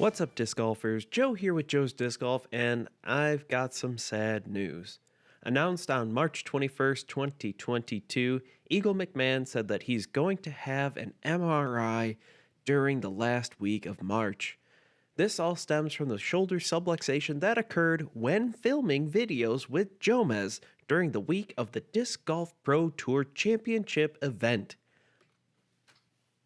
What's up, disc golfers? Joe here with Joe's Disc Golf, and I've got some sad news. Announced on March 21st, 2022, Eagle McMahon said that he's going to have an MRI during the last week of March. This all stems from the shoulder subluxation that occurred when filming videos with Jomez during the week of the Disc Golf Pro Tour Championship event.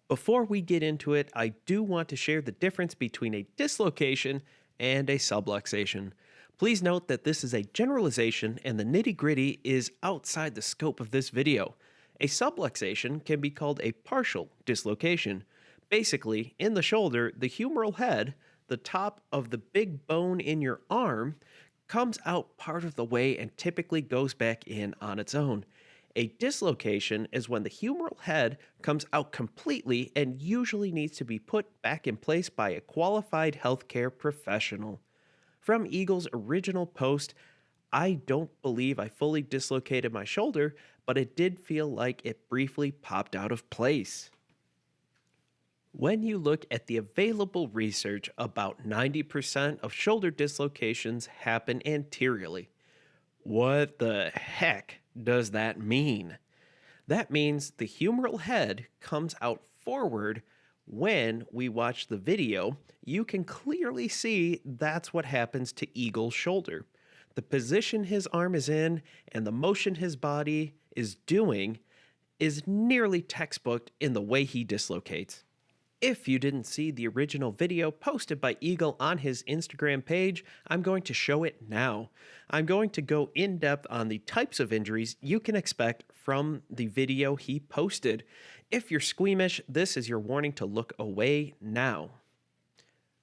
Before we get into it, I do want to share the difference between a dislocation and a subluxation. Please note that this is a generalization and the nitty-gritty is outside the scope of this video. A subluxation can be called a partial dislocation. Basically, in the shoulder, the humeral head, the top of the big bone in your arm, comes out part of the way and typically goes back in on its own. A dislocation is when the humeral head comes out completely and usually needs to be put back in place by a qualified healthcare professional. From Eagle's original post, I don't believe I fully dislocated my shoulder, but it did feel like it briefly popped out of place. When you look at the available research, about 90% of shoulder dislocations happen anteriorly. What the heck does that mean? That means the humeral head comes out forward. When we watch the video, you can clearly see that's what happens to Eagle's shoulder. The position his arm is in and the motion his body is doing is nearly textbook in the way he dislocates. If you didn't see the original video posted by Eagle on his Instagram page, I'm going to show it now. I'm going to go in depth on the types of injuries you can expect from the video he posted. If you're squeamish, this is your warning to look away now.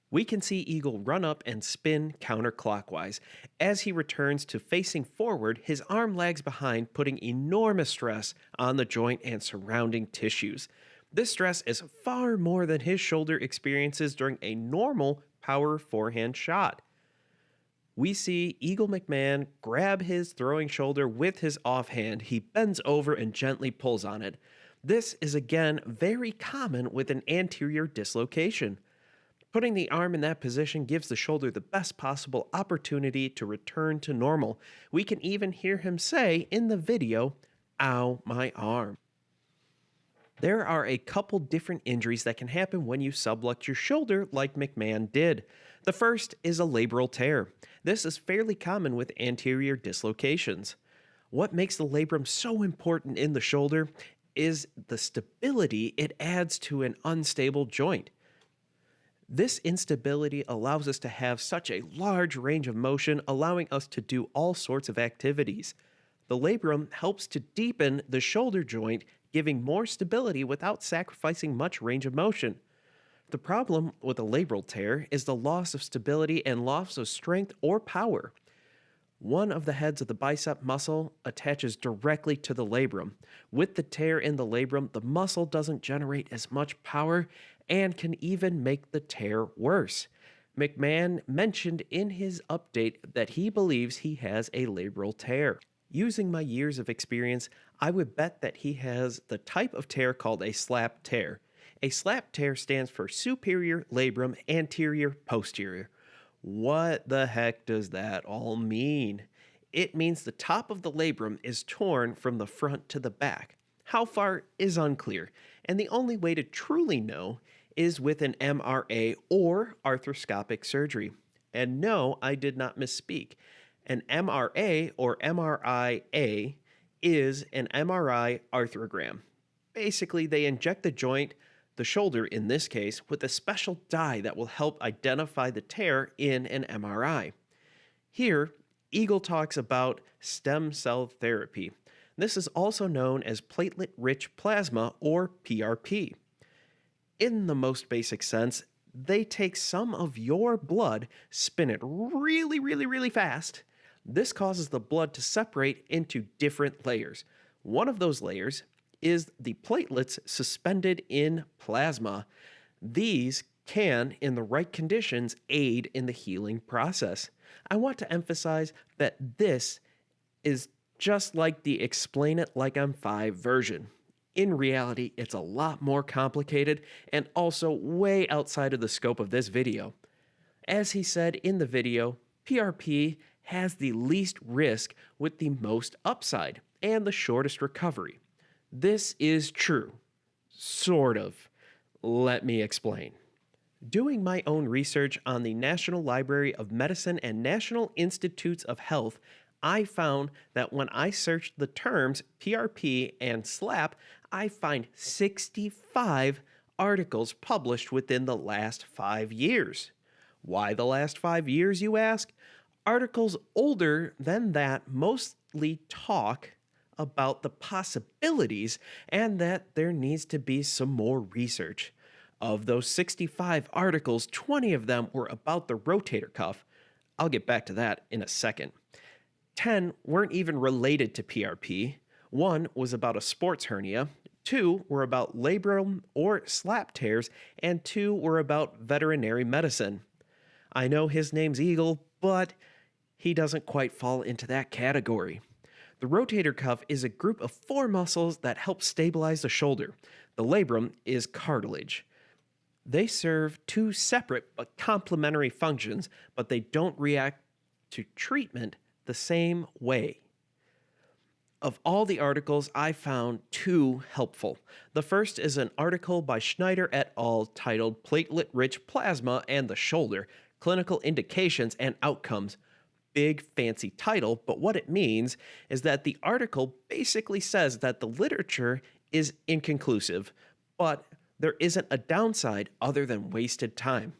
We can see Eagle run up and spin counterclockwise. As he returns to facing forward, his arm lags behind, putting enormous stress on the joint and surrounding tissues. This stress is far more than his shoulder experiences during a normal power forehand shot. We see Eagle McMahon grab his throwing shoulder with his offhand. He bends over and gently pulls on it. This is again very common with an anterior dislocation. Putting the arm in that position gives the shoulder the best possible opportunity to return to normal. We can even hear him say in the video, "Ow, my arm." There are a couple different injuries that can happen when you sublux your shoulder like McMahon did. The first is a labral tear. This is fairly common with anterior dislocations. What makes the labrum so important in the shoulder is the stability it adds to an unstable joint. This instability allows us to have such a large range of motion, allowing us to do all sorts of activities. The labrum helps to deepen the shoulder joint, giving more stability without sacrificing much range of motion. The problem with a labral tear is the loss of stability and loss of strength or power. One of the heads of the bicep muscle attaches directly to the labrum. With the tear in the labrum, the muscle doesn't generate as much power and can even make the tear worse. McMahon mentioned in his update that he believes he has a labral tear. Using my years of experience, I would bet that he has the type of tear called a slap tear. A slap tear stands for superior labrum anterior posterior. What the heck does that all mean? It means the top of the labrum is torn from the front to the back. How far is unclear, and the only way to truly know is with an MRA or arthroscopic surgery. And no, I did not misspeak. An MRA or MRIA is an MRI arthrogram. Basically, they inject the joint, the shoulder in this case, with a special dye that will help identify the tear in an MRI. Here, Eagle talks about stem cell therapy. This is also known as platelet-rich plasma or PRP. In the most basic sense, they take some of your blood, spin it really fast. This causes the blood to separate into different layers. One of those layers is the platelets suspended in plasma. These can, in the right conditions, aid in the healing process. I want to emphasize that this is just like the Explain It Like I'm 5 version. In reality, it's a lot more complicated and also way outside of the scope of this video. As he said in the video, PRP has the least risk with the most upside and the shortest recovery. This is true. Sort of. Let me explain. Doing my own research on the National Library of Medicine and National Institutes of Health, I found that when I searched the terms PRP and SLAP, I find 65 articles published within the last 5 years. Why the last 5 years, you ask? Articles older than that mostly talk about the possibilities and that there needs to be some more research. Of those 65 articles, 20 of them were about the rotator cuff. I'll get back to that in a second. 10 weren't even related to PRP. 1 was about a sports hernia. 2 were about labrum or slap tears, and 2 were about veterinary medicine. I know his name's Eagle, but he doesn't quite fall into that category. The rotator cuff is a group of 4 muscles that help stabilize the shoulder. The labrum is cartilage. They serve 2 separate but complementary functions, but they don't react to treatment the same way. Of all the articles, I found 2 helpful. The first is an article by Schneider et al. Titled Platelet-Rich Plasma and the Shoulder, Clinical Indications and Outcomes. Big fancy title, but what it means is that the article basically says that the literature is inconclusive, but there isn't a downside other than wasted time.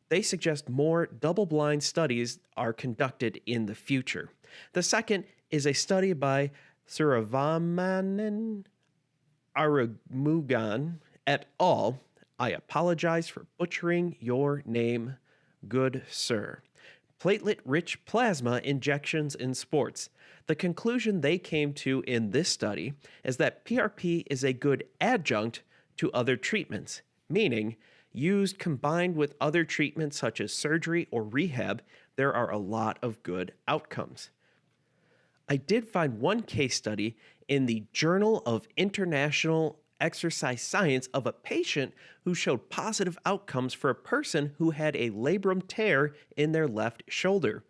They suggest more double-blind studies are conducted in the future. The second is a study by Suravaman Arumugan et al. I apologize for butchering your name, good sir. Platelet-rich plasma injections in sports. The conclusion they came to in this study is that PRP is a good adjunct to other treatments, meaning used combined with other treatments such as surgery or rehab, there are a lot of good outcomes. I did find one case study in the Journal of International Exercise Science of a patient who showed positive outcomes for a person who had a labrum tear in their left shoulder.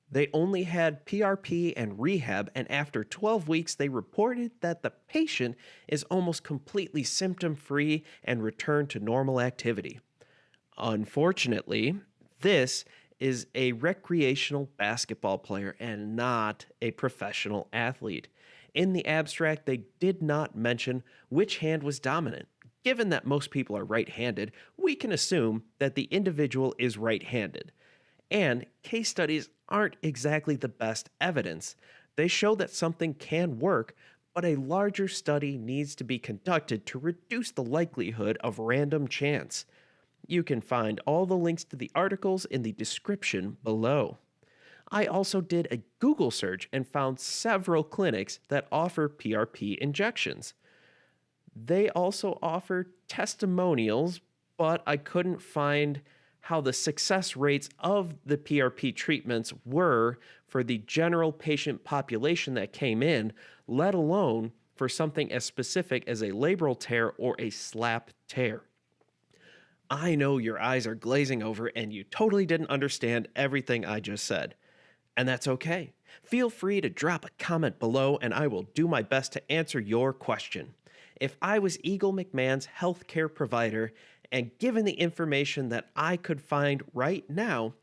They only had PRP and rehab, and after 12 weeks, they reported that the patient is almost completely symptom-free and returned to normal activity. Unfortunately, this is a recreational basketball player and not a professional athlete. In the abstract, they did not mention which hand was dominant. Given that most people are right-handed, we can assume that the individual is right-handed. And case studies aren't exactly the best evidence. They show that something can work, but a larger study needs to be conducted to reduce the likelihood of random chance. You can find all the links to the articles in the description below. I also did a Google search and found several clinics that offer PRP injections. They also offer testimonials, but I couldn't find how the success rates of the PRP treatments were for the general patient population that came in, let alone for something as specific as a labral tear or a slap tear. I know your eyes are glazing over and you totally didn't understand everything I just said. And that's okay. Feel free to drop a comment below and I will do my best to answer your question. If I was Eagle McMahon's healthcare provider and given the information that I could find right now,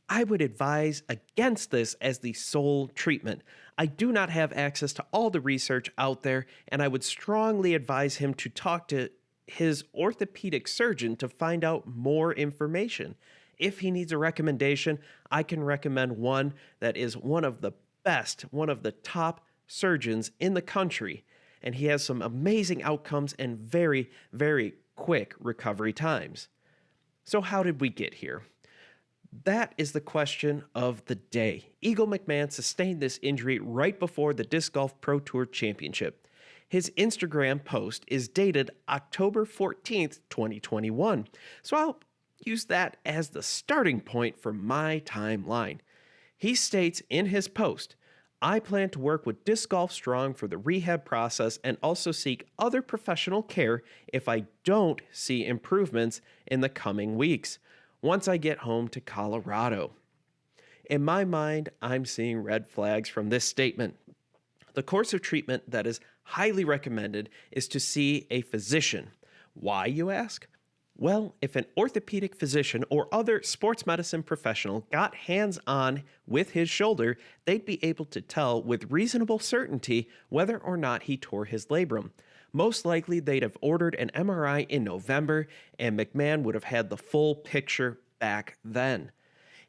I would advise against this as the sole treatment. I do not have access to all the research out there, and I would strongly advise him to talk to his orthopedic surgeon to find out more information. If he needs a recommendation, I can recommend one that is one of the best, one of the top surgeons in the country, and he has some amazing outcomes and very, very quick recovery times. So how did we get here? That is the question of the day. Eagle McMahon sustained this injury right before the Disc Golf Pro Tour Championship. His Instagram post is dated October 14th, 2021. So I'll use that as the starting point for my timeline. He states in his post, I plan to work with Disc Golf Strong for the rehab process and also seek other professional care if I don't see improvements in the coming weeks. once I get home to Colorado. In my mind, I'm seeing red flags from this statement. The course of treatment that is highly recommended is to see a physician. Why, you ask? Well, if an orthopedic physician or other sports medicine professional got hands-on with his shoulder, they'd be able to tell with reasonable certainty whether or not he tore his labrum. Most likely, they'd have ordered an MRI in November, and McMahon would have had the full picture back then.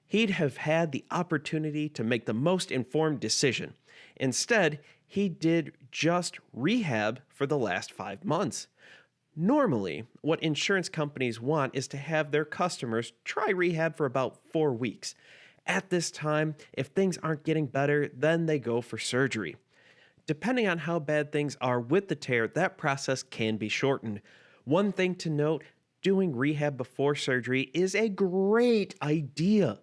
He'd have had the opportunity to make the most informed decision. Instead, he did just rehab for the last 5 months. Normally, what insurance companies want is to have their customers try rehab for about 4 weeks. At this time, if things aren't getting better, then they go for surgery. Depending on how bad things are with the tear, that process can be shortened. One thing to note, doing rehab before surgery is a great idea.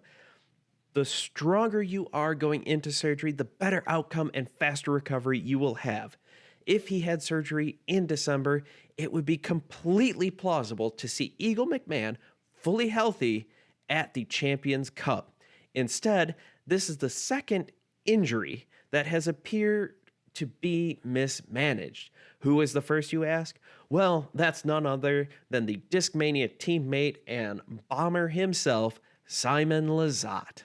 The stronger you are going into surgery, the better outcome and faster recovery you will have. If he had surgery in December, it would be completely plausible to see Eagle McMahon fully healthy at the Champions Cup. Instead, this is the second injury that has appeared to be mismanaged. Who is the first, you ask? Well, that's none other than the Discmania teammate and bomber himself, Simon Lizotte.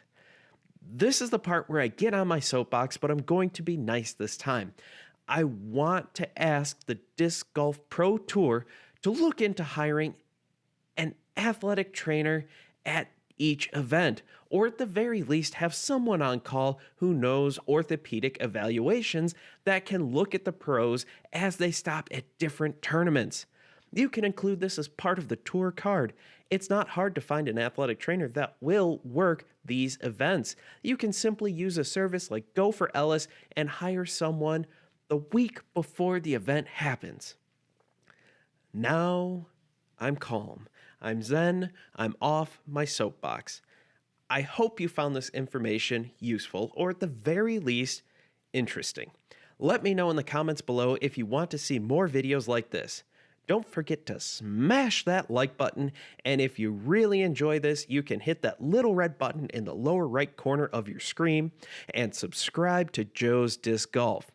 This is the part where I get on my soapbox, but I'm going to be nice this time. I want to ask the Disc Golf Pro Tour to look into hiring an athletic trainer at each event, or at the very least have someone on call who knows orthopedic evaluations that can look at the pros as they stop at different tournaments. You can include this as part of the tour card. It's not hard to find an athletic trainer that will work these events. You can simply use a service like Go for Ellis and hire someone the week before the event happens. Now I'm calm. I'm zen. I'm off my soapbox. I hope you found this information useful, or at the very least, interesting. Let me know in the comments below if you want to see more videos like this. Don't forget to smash that like button, and if you really enjoy this, you can hit that little red button in the lower right corner of your screen and subscribe to Joe's Disc Golf.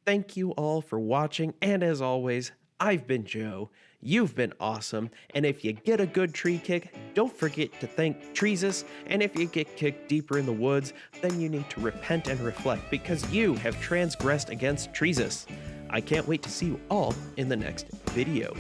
Thank you all for watching, and as always, I've been Joe. You've been awesome, and if you get a good tree kick, don't forget to thank Treesus, and if you get kicked deeper in the woods, then you need to repent and reflect because you have transgressed against Treesus. I can't wait to see you all in the next video.